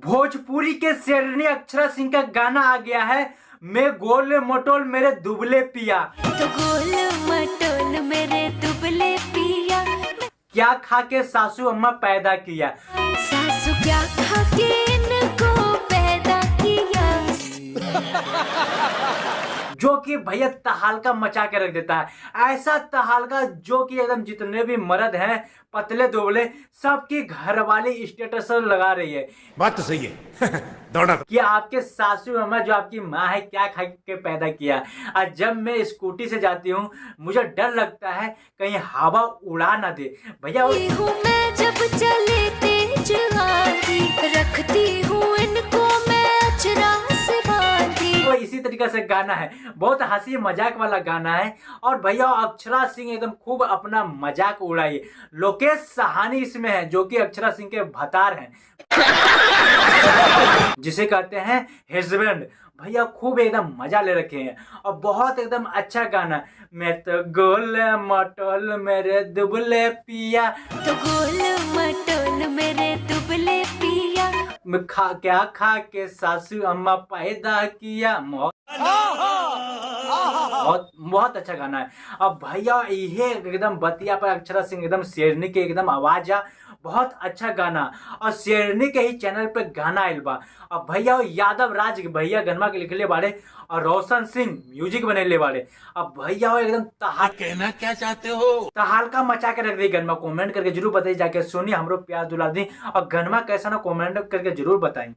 भोजपुरी के शेरनी अक्षरा सिंह का गाना आ गया है, मैं गोल मटोल मेरे दुबले पिया। तो गोल मटोल मेरे दुबले पिया, क्या खा के सासू अम्मा पैदा किया। सासू क्या खा के इनको पैदा किया। जो कि भैया तहालका मचा के रख देता है। ऐसा तहालका जो कि एकदम जितने भी मर्द हैं पतले दुबले सबकी घरवाली स्टेटस लगा रही है। बात तो सही है दौड़ा कि आपके सासू अम्मा जो आपकी माँ है क्या खा के पैदा किया। आज जब मैं स्कूटी से जाती हूँ मुझे डर लगता है कहीं हवा उड़ा ना दे भैया। हूँ मैं जब चले तेज आंधी, रखती हूँ इनको मैं अचरा से बांधी। तो इसी तरीके से गाना है, बहुत हंसी मजाक वाला गाना है। और भैया अक्षरा सिंह एकदम खूब अपना मजाक उड़ाई। लोकेश साहनी इसमें है जो कि अक्षरा सिंह के भतार हैं जिसे कहते हैं हस्बैंड। भैया खूब एकदम मजा ले रखे हैं और बहुत एकदम अच्छा गाना। मैं तो गोल मटोल मेरे दुबले पिया, तो गोल मटोल मेरे दुबले पिया, मैं क्या खा के सासू अम्मा पैदा किया। बहुत बहुत अच्छा गाना है। अब भैया ये एकदम बतिया पर अक्षरा सिंह एकदम शेरनी के एकदम आवाज आ, बहुत अच्छा गाना। और शेरनी के ही चैनल पे गाना आयल बा। अब भैया यादव राज भैया गनमा के लिखले बाड़े और रोशन सिंह म्यूजिक बनेले बाड़े। अब भैया एकदम कहना क्या चाहते हो। तहालका मचा के रख दी। गनमा कमेंट करके जरूर बताइए, जाके सुनिए हमरो प्यार दुला दी। और गनमा कैसा ना कमेंट करके जरूर बताई।